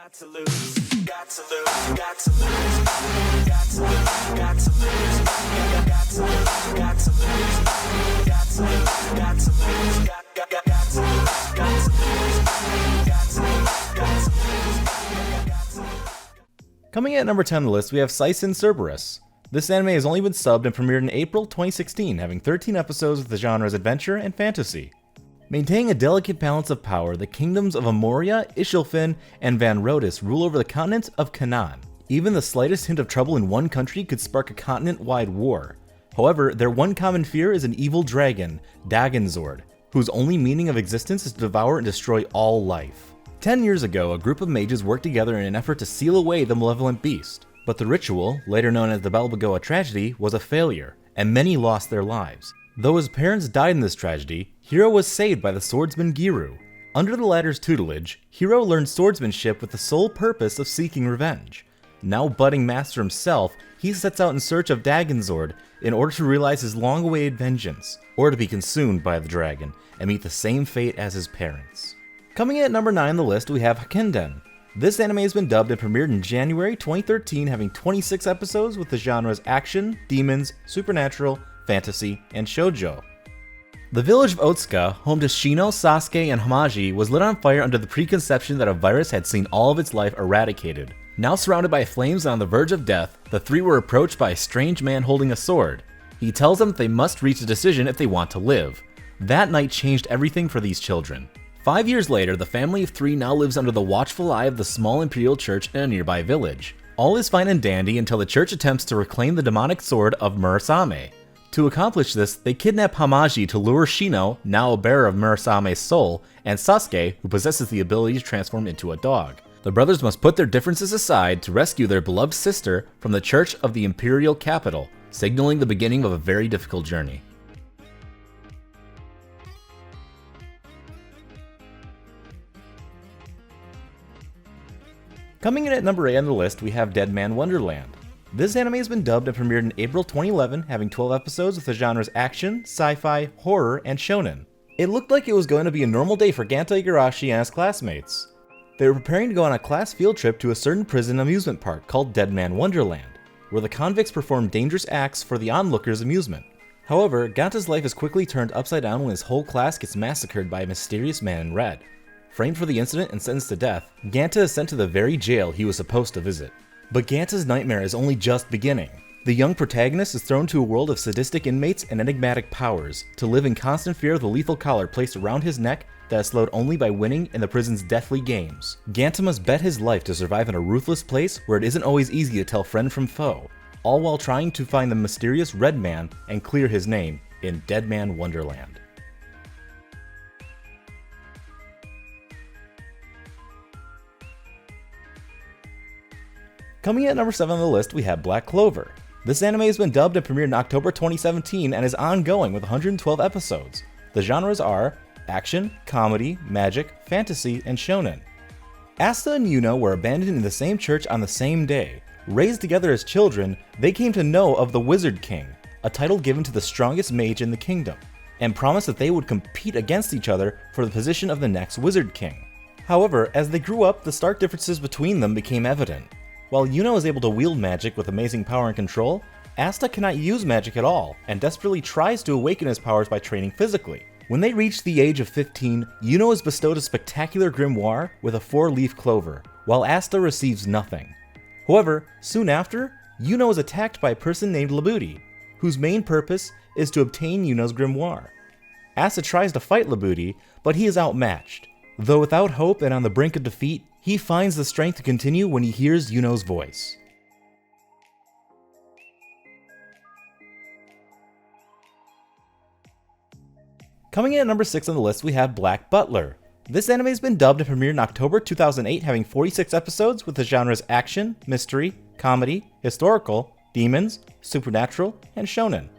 Got to lose, got to lose, got to lose, got to lose, got to lose, got to lose, got to lose, got to lose, got to lose, got to lose, got to lose. Coming in at number 10 on the list, we have Seisen CERBERUS. This anime has only been subbed and premiered in April 2016, having 13 episodes with the genres adventure and fantasy. Maintaining a delicate balance of power, the kingdoms of Amoria, Ishilfin, and Van Rodis rule over the continent of Canaan. Even the slightest hint of trouble in one country could spark a continent-wide war. However, their one common fear is an evil dragon, Dagenzord, whose only meaning of existence is to devour and destroy all life. 10 years ago, a group of mages worked together in an effort to seal away the malevolent beast, but the ritual, later known as the Balboa tragedy, was a failure, and many lost their lives. Though his parents died in this tragedy, Hiro was saved by the swordsman Giru. Under the latter's tutelage, Hiro learned swordsmanship with the sole purpose of seeking revenge. Now budding master himself, he sets out in search of Dagenzord in order to realize his long-awaited vengeance, or to be consumed by the dragon, and meet the same fate as his parents. Coming in at number 9 on the list, we have HAKKENDEN. This anime has been dubbed and premiered in January 2013, having 26 episodes with the genres action, demons, supernatural, fantasy, and shoujo. The village of Otsuka, home to Shino, Sasuke, and Hamaji, was lit on fire under the preconception that a virus had seen all of its life eradicated. Now surrounded by flames and on the verge of death, the three were approached by a strange man holding a sword. He tells them that they must reach a decision if they want to live. That night changed everything for these children. 5 years later, the family of three now lives under the watchful eye of the small imperial church in a nearby village. All is fine and dandy until the church attempts to reclaim the demonic sword of Murasame. To accomplish this, they kidnap Hamaji to lure Shino, now a bearer of Murasame's soul, and Sasuke, who possesses the ability to transform into a dog. The brothers must put their differences aside to rescue their beloved sister from the church of the imperial capital, signaling the beginning of a very difficult journey. Coming in at number 8 on the list, we have Dead Man Wonderland. This anime has been dubbed and premiered in April 2011, having 12 episodes with the genres action, sci-fi, horror, and shonen. It looked like it was going to be a normal day for Ganta Igarashi and his classmates. They were preparing to go on a class field trip to a certain prison amusement park called Dead Man Wonderland, where the convicts perform dangerous acts for the onlookers' amusement. However, Ganta's life is quickly turned upside down when his whole class gets massacred by a mysterious man in red. Framed for the incident and sentenced to death, Ganta is sent to the very jail he was supposed to visit. But Ganta's nightmare is only just beginning. The young protagonist is thrown to a world of sadistic inmates and enigmatic powers, to live in constant fear of the lethal collar placed around his neck that is slowed only by winning in the prison's deathly games. Ganta must bet his life to survive in a ruthless place where it isn't always easy to tell friend from foe, all while trying to find the mysterious Red Man and clear his name in Dead Man Wonderland. Coming in at number 7 on the list, we have Black Clover. This anime has been dubbed and premiered in October 2017 and is ongoing with 112 episodes. The genres are action, comedy, magic, fantasy, and shonen. Asta and Yuno were abandoned in the same church on the same day. Raised together as children, they came to know of the Wizard King, a title given to the strongest mage in the kingdom, and promised that they would compete against each other for the position of the next Wizard King. However, as they grew up, the stark differences between them became evident. While Yuno is able to wield magic with amazing power and control, Asta cannot use magic at all, and desperately tries to awaken his powers by training physically. When they reach the age of 15, Yuno is bestowed a spectacular grimoire with a 4-leaf clover, while Asta receives nothing. However, soon after, Yuno is attacked by a person named Labuti, whose main purpose is to obtain Yuno's grimoire. Asta tries to fight Labuti, but he is outmatched. Though without hope and on the brink of defeat, he finds the strength to continue when he hears Yuno's voice. Coming in at number 6 on the list, we have Black Butler. This anime has been dubbed and premiered in October 2008, having 46 episodes with the genres action, mystery, comedy, historical, demons, supernatural, and shonen.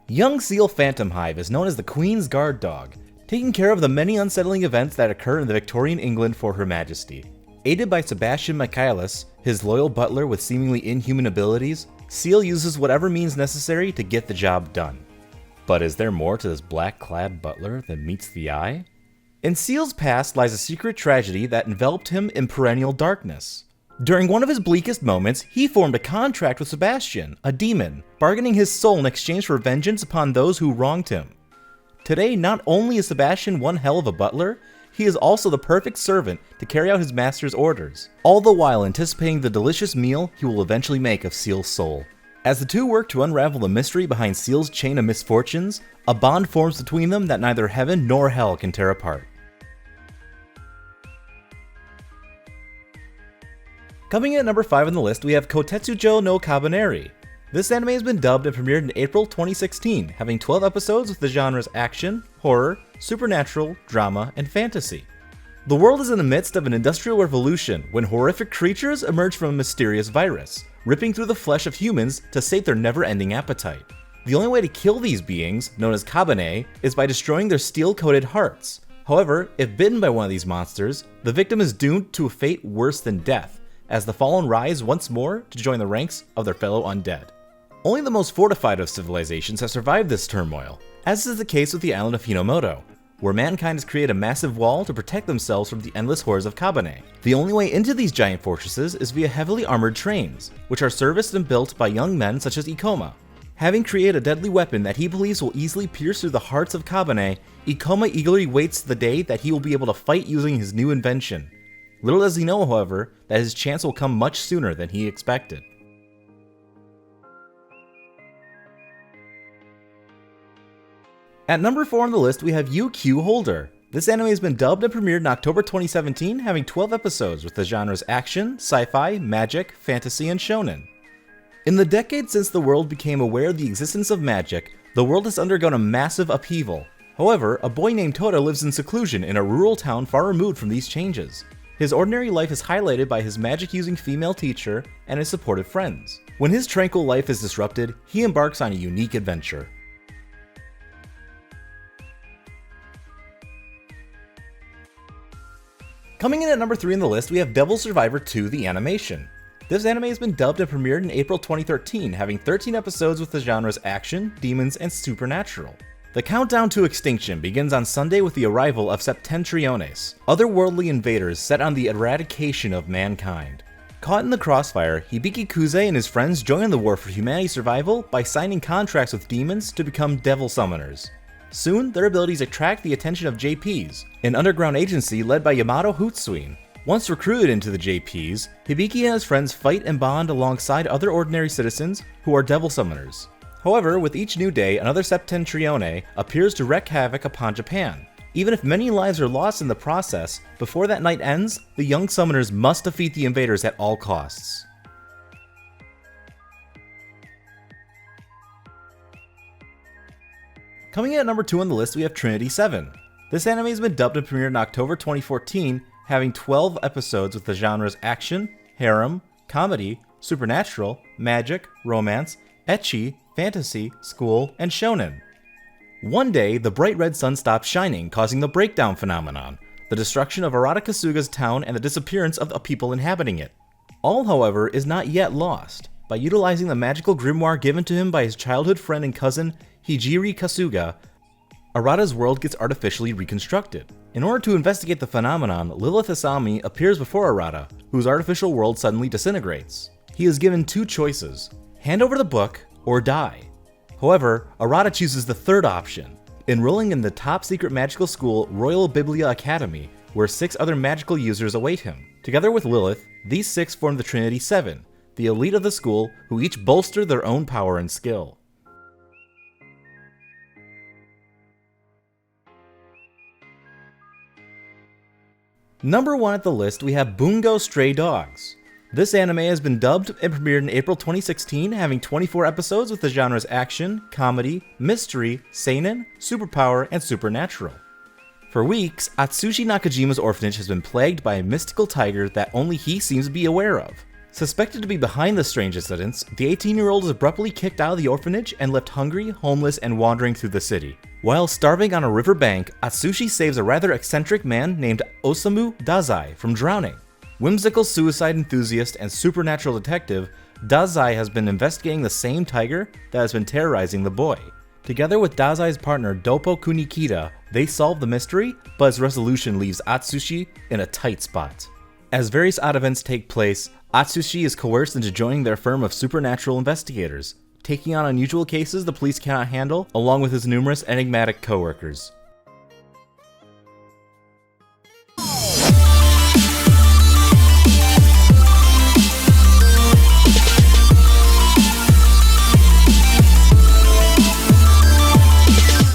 Young Seal Phantom Hive is known as the Queen's Guard Dog, taking care of the many unsettling events that occur in the Victorian England for Her Majesty. Aided by Sebastian Michaelis, his loyal butler with seemingly inhuman abilities, Seal uses whatever means necessary to get the job done. But is there more to this black-clad butler than meets the eye? In Ciel's past lies a secret tragedy that enveloped him in perennial darkness. During one of his bleakest moments, he formed a contract with Sebastian, a demon, bargaining his soul in exchange for vengeance upon those who wronged him. Today, not only is Sebastian one hell of a butler, he is also the perfect servant to carry out his master's orders, all the while anticipating the delicious meal he will eventually make of Ciel's soul. As the two work to unravel the mystery behind Ciel's chain of misfortunes, a bond forms between them that neither heaven nor hell can tear apart. Coming in at number 5 on the list, we have KOUTETSUJOU no KABANERI. This anime has been dubbed and premiered in April 2016, having 12 episodes with the genres action, horror, supernatural, drama, and fantasy. The world is in the midst of an industrial revolution when horrific creatures emerge from a mysterious virus, ripping through the flesh of humans to sate their never-ending appetite. The only way to kill these beings, known as kabane, is by destroying their steel-coated hearts. However, if bitten by one of these monsters, the victim is doomed to a fate worse than death, as the fallen rise once more to join the ranks of their fellow undead. Only the most fortified of civilizations have survived this turmoil, as is the case with the island of Hinomoto, where mankind has created a massive wall to protect themselves from the endless hordes of kabane. The only way into these giant fortresses is via heavily armored trains, which are serviced and built by young men such as Ikoma. Having created a deadly weapon that he believes will easily pierce through the hearts of kabane, Ikoma eagerly waits the day that he will be able to fight using his new invention. Little does he know, however, that his chance will come much sooner than he expected. At number 4 on the list, we have UQ Holder. This anime has been dubbed and premiered in October 2017, having 12 episodes with the genres action, sci-fi, magic, fantasy, and shonen. In the decades since the world became aware of the existence of magic, the world has undergone a massive upheaval. However, a boy named Toda lives in seclusion in a rural town far removed from these changes. His ordinary life is highlighted by his magic-using female teacher and his supportive friends. When his tranquil life is disrupted, he embarks on a unique adventure. Coming in at number 3 on the list, we have Devil Survivor 2: The Animation. This anime has been dubbed and premiered in April 2013, having 13 episodes with the genres action, demons, and supernatural. The countdown to extinction begins on Sunday with the arrival of Septentriones, otherworldly invaders set on the eradication of mankind. Caught in the crossfire, Hibiki Kuze and his friends join the war for humanity's survival by signing contracts with demons to become devil summoners. Soon, their abilities attract the attention of JPs, an underground agency led by Yamato Hootsuin. Once recruited into the JPs, Hibiki and his friends fight and bond alongside other ordinary citizens who are devil summoners. However, with each new day, another Septentrione appears to wreak havoc upon Japan. Even if many lives are lost in the process, before that night ends, the young summoners must defeat the invaders at all costs. Coming in at number 2 on the list, we have Trinity 7. This anime has been dubbed and premiered in October 2014, having 12 episodes with the genres action, harem, comedy, supernatural, magic, romance, ecchi, fantasy, school, and shonen. One day, the bright red sun stops shining, causing the breakdown phenomenon, the destruction of Arata Kasuga's town, and the disappearance of the people inhabiting it. All, however, is not yet lost. By utilizing the magical grimoire given to him by his childhood friend and cousin, Hijiri Kasuga, Arata's world gets artificially reconstructed. In order to investigate the phenomenon, Lilith Asami appears before Arata, whose artificial world suddenly disintegrates. He is given two choices: hand over the book, or die. However, Arata chooses the third option, enrolling in the top secret magical school Royal Biblia Academy, where 6 other magical users await him. Together with Lilith, these 6 form the Trinity 7, the elite of the school who each bolster their own power and skill. Number 1 at the list, we have Bungo Stray Dogs. This anime has been dubbed and premiered in April 2016, having 24 episodes with the genres action, comedy, mystery, seinen, superpower, and supernatural. For weeks, Atsushi Nakajima's orphanage has been plagued by a mystical tiger that only he seems to be aware of. Suspected to be behind the strange incidents, the 18-year-old is abruptly kicked out of the orphanage and left hungry, homeless, and wandering through the city. While starving on a river bank, Atsushi saves a rather eccentric man named Osamu Dazai from drowning. Whimsical suicide enthusiast and supernatural detective, Dazai has been investigating the same tiger that has been terrorizing the boy. Together with Dazai's partner Doppo Kunikita, They solve the mystery, but its resolution leaves Atsushi in a tight spot. As various odd events take place, Atsushi is coerced into joining their firm of supernatural investigators, taking on unusual cases the police cannot handle, along with his numerous enigmatic coworkers.